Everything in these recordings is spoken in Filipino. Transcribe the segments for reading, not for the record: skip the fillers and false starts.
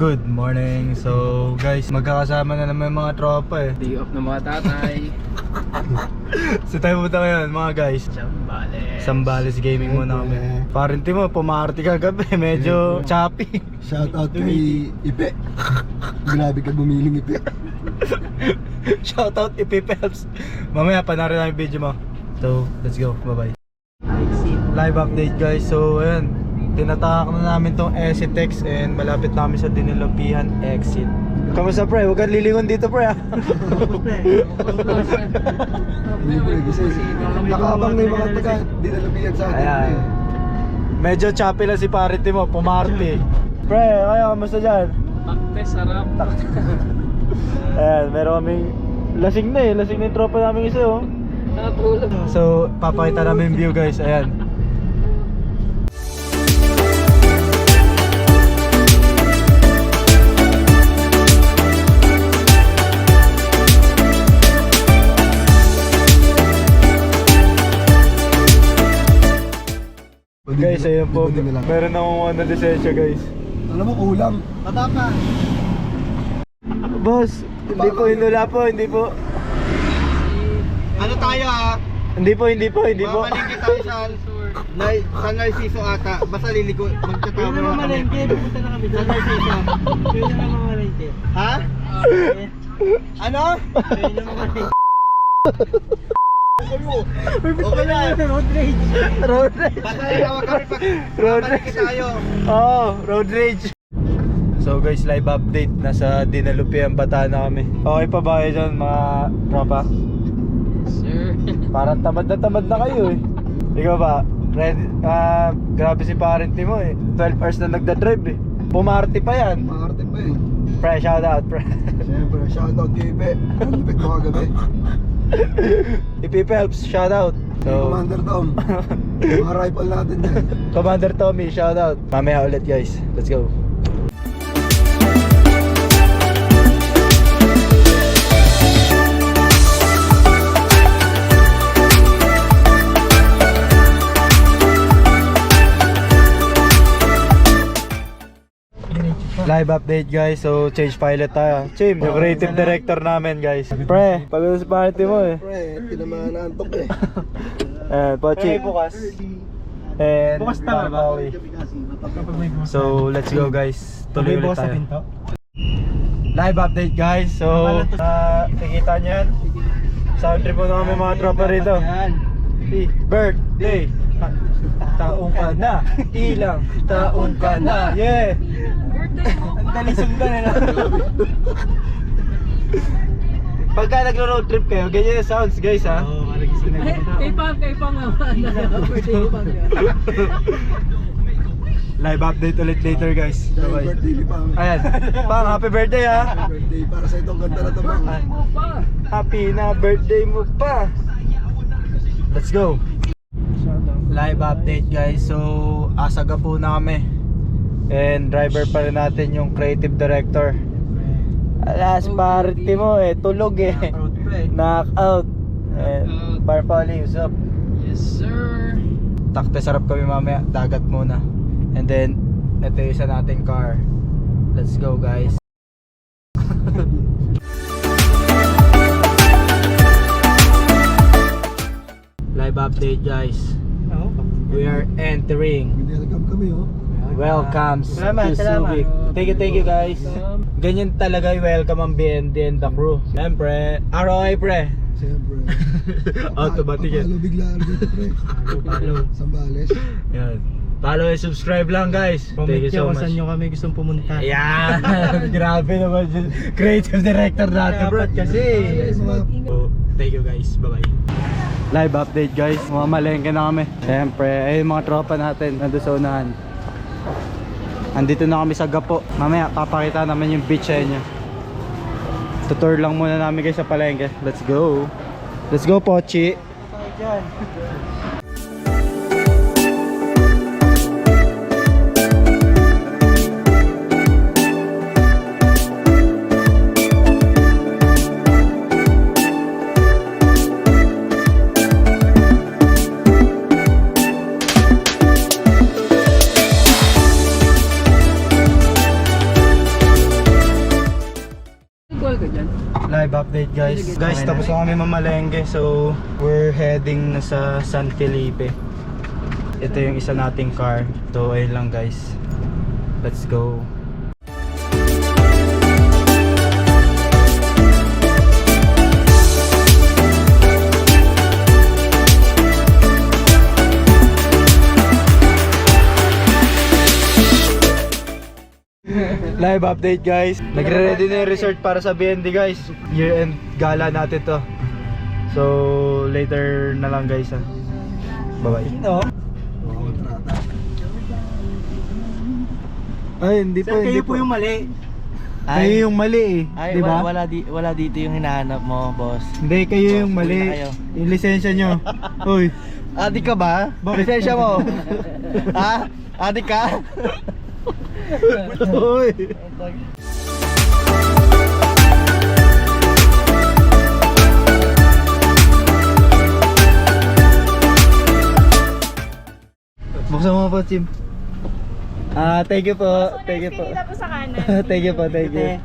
Good morning. So guys, magkakasama na naman yung mga tropa eh. Day off ng mga tatay. So tayo punta ngayon mga guys. Sambales. Sambales Gaming muna kami. Parenti mo, pumarty kagabi. Medyo choppy. Shout out kay Ipe. Grabe ka bumiling Ipe. Shoutout Ipe Peps. Mamaya panarin namin yung video mo. So let's go, bye bye. Live update guys. So ayan, tinatahak na namin tong Exitex and malapit namin sa Dinilupihan exit. Kamusta pre? Huwag kang lilingon dito pre ha. Hindi pre, kasi nakaabang na yung mga taga Dinilupihan sa atin. Ayan. Medyo choppy lang si parity mo, pumarty. Pre, kaya kamusta dyan? Takte, sarap. Ayan, meron kaming lasing na eh, lasing na yung tropa namin isa oh. So, papakita namin yung view guys, ayan. Guys, ayan po, meron akong na lisensya guys. Alam mo, kulang. Matapa. Boss, hindi po, hinula po, hindi po. Ano tayo ha? Hindi po. Mamalingki tayo sa Narciso ata. Basta liligo. Magtatawa na kami. Pupunta na kami. Sa Narciso. Pwede na mamalengke. Ha? Ano? Pwede na mamalengke. Okay na. Road rage. Road rage. Basta lalawa kami pag Road mamalingki rage. tayo. Oh, road rage. So guys, live update. Nasa Dinalupihan Bata na kami. Okay pa ba kayo dyan mga tropa? Sir. Parang tamad na kayo eh. Ikaw ba? Grabe si parenti mo eh. 12 hours na nagdadrive eh. Pumarty pa yan. Makarte pa eh. Pre, shout out pre. Siyempre, shout out kay Ipe. Ang lupit ko kagabi. Ipe Phelps, shout out. So, Commander Tom. Mga rifle natin dyan. Commander Tommy, shout out. Mamaya ulit guys. Let's go. Live update guys, so change pilot tayo. Chim, yung creative director namin guys. Pre, pagod sa party mo eh. Pre, tinamaan na antok eh. Pochi. bukas. And Bukas tama ba? Bawi. So let's go guys. Tuloy ulit tayo. Live update guys. So nakikita nyo yan. Sound trip mo na kami mga tropa rito. Birthday. Taong ka na. Ilang taong ka na. Yeah. Ang dali sundan eh. Pagka nagro-road trip kayo, ganyan yung sounds guys ha. Kay Pang Live update ulit later guys. Dahil Bye-bye. birthday ni Pang. Ayan. Pang, happy birthday ha. Birthday para sa itong ganda na ito Pang. Happy na birthday mo pa. Let's go. Live update guys. So asaga po na kami. And driver pa rin natin yung creative director. Alas party mo eh. Tulog eh. Knockout. And Barpali, what's up? Yes sir. Takte sarap kami mamaya. Dagat muna. And then ito yung isa nating car. Let's go guys. Live update guys. We are entering. Welcome kami oh. Welcome to Subic. Thank you guys. Ganyan talaga yung welcome ang BND and the crew. Siyempre, ROI pre. Siyempre. Automatic yan. Papalo bigla dito pre. Sambales. Yan. Follow and subscribe lang guys. Thank you so much. Saan nyo kami gustong pumunta. Ayan. Grabe naman yun. Creative director natin bro. Kasi. So, thank you guys. Bye bye. Live update guys. Mga malengke na kami. Siyempre, ay mga tropa natin nandun sa unahan. Andito na kami sa Gapo. Mamaya papakita naman yung beach sa inyo. Tutor lang muna namin guys sa palengke. Let's go. Let's go Pochi. Live update guys. Guys, tapos na kami mamalengke. So, we're heading na sa San Felipe. Ito yung isa nating car. So, ayun lang guys. Let's go. Live update guys. Nagre-ready na yung resort para sa BND guys. Year end gala natin to. So later na lang guys ha. Bye bye. No. Ay hindi po. Hindi po yung mali. Kayo yung mali eh. Ay, diba? wala dito yung hinahanap mo, boss. Hindi kayo yung Boss, mali. uwi na kayo. Yung lisensya nyo. Uy. Adik ka ba? Lisensya mo. Ha? Adik ka? Uy. Buksan mo po, Chim. Thank you po. Thank you po. Tapos sa kanan. Thank you po, thank you.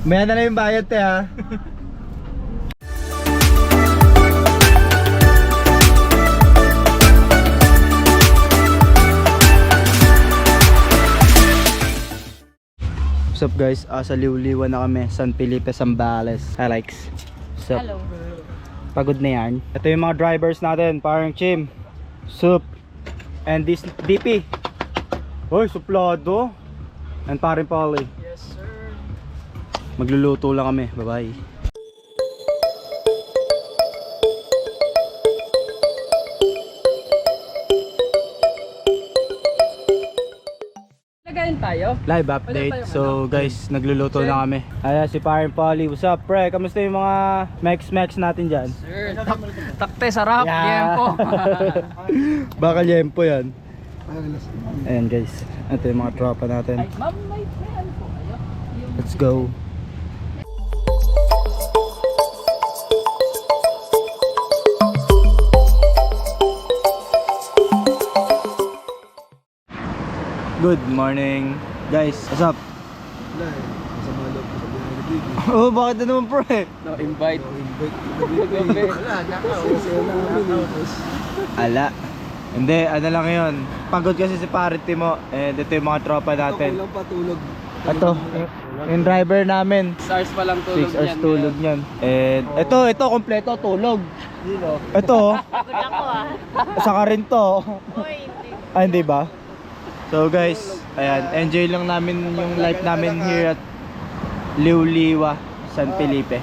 Maya na lang yung bayad, te ha. What's up guys? Sa Liwliwa na kami, San Felipe, Zambales. Hi likes. What's up? Hello. Pagod na yan. Ito yung mga drivers natin, parang Chim, Sup, and this DP. Hoy, suplado. And paring Polly. Yes, sir. Magluluto lang kami. Bye-bye. Lagayin tayo. Live update. So guys, nagluluto na kami. Ayan si paring Polly. What's up, pre? Kamusta yung mga Mex natin dyan? Sir, takte, sarap. Yeah. Liempo. Baka liempo yan. Ayan guys. Ito yung mga tropa natin. Ma'am, may ano po kayo? Let's go. Good morning guys. What's up? Oh, bakit na naman pre? No invite. Ala. Hindi, ano lang yun. Pagod kasi si Parity mo. And ito yung mga tropa natin. Walang patulog. Ito, yung driver namin. 6 hours pa lang tulog 6 hours tulog niyan. And ito, kompleto tulog. Ito, saka rin to. Ah, hindi ba? So guys, ayan, enjoy lang namin yung life namin here at Liwliwa, San Felipe.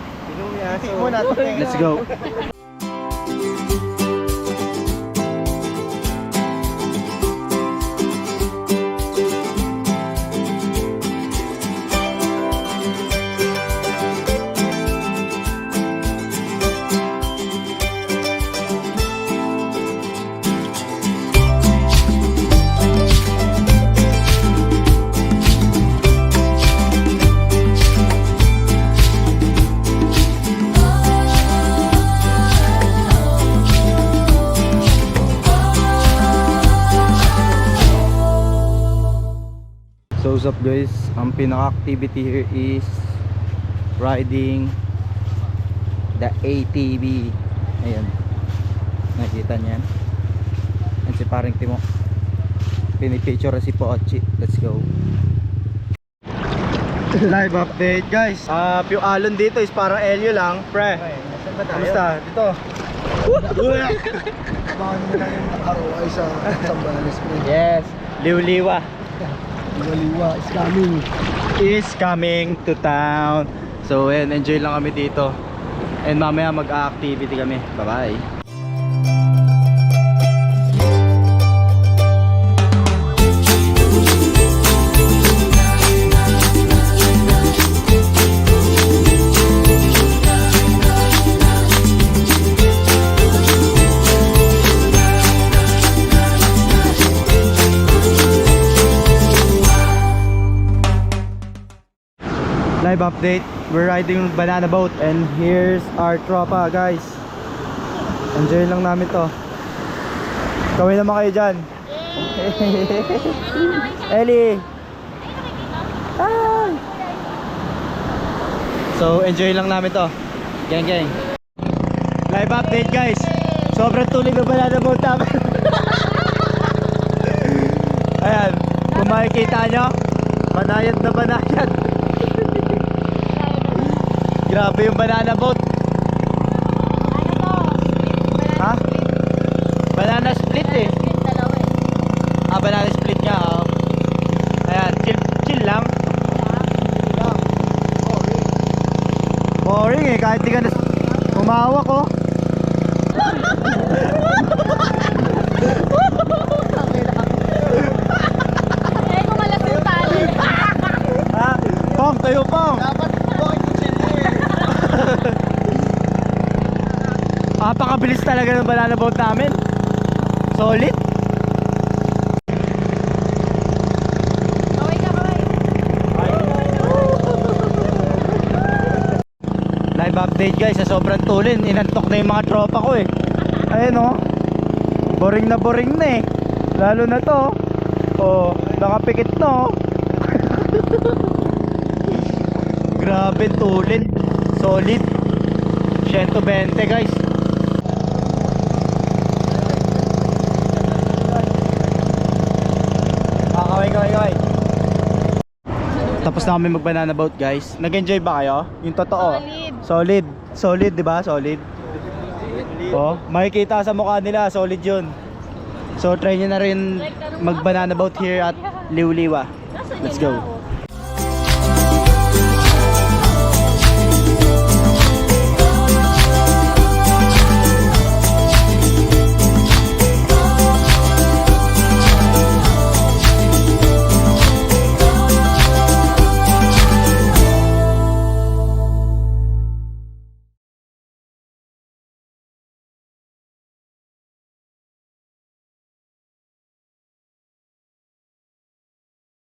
Let's go. So what's up guys, ang pinaka-activity here is riding the ATV. Ayan, nakikita niyan. Yan si paring Timo, pinipicture si Pochi. Let's go. Live update guys. Yung alon dito is parang Elio lang. Pre, kamusta? Dito. Baka nyo lang yung ROI sa Zambales. Yes, Liwliwa Liwliwa is coming. is coming to town. So ayan, enjoy lang kami dito. And mamaya mag-activity kami. Bye bye. Live update, we're riding banana boat and here's our tropa guys. Enjoy lang namin to. Kawin naman kayo dyan. Ellie. Hi. So enjoy lang namin to. Gang gang. Live update guys. Sobrang tulig na banana boat namin. Ayan, kung makikita nyo, banayad na banayad. Grabe yung banana boat. Ha? Banana split eh. Ah, banana split nga. Oh. Ayan, chill lang. Boring eh, kahit di ka na umawak oh. Eh, kumalas yung tali. Ha? Pong, tayo Pong. Dapat bakit yung chill eh. Napakabilis talaga ng banana boat namin. Solid. Kaway ka, kaway. Live update guys, sa sobrang tulin, inantok na yung mga tropa ko eh. Ayan oh. Boring na eh. Lalo na to. Oh, nakapikit na oh. Grabe tulin. Solid. 120 guys. Kaway. Tapos na kami mag-banana boat guys. Nag-enjoy ba kayo? Yung totoo. Solid, 'di ba? Solid. Oh, makikita sa mukha nila, solid 'yun. So try niyo na rin mag-banana boat here at Liwliwa. Let's go.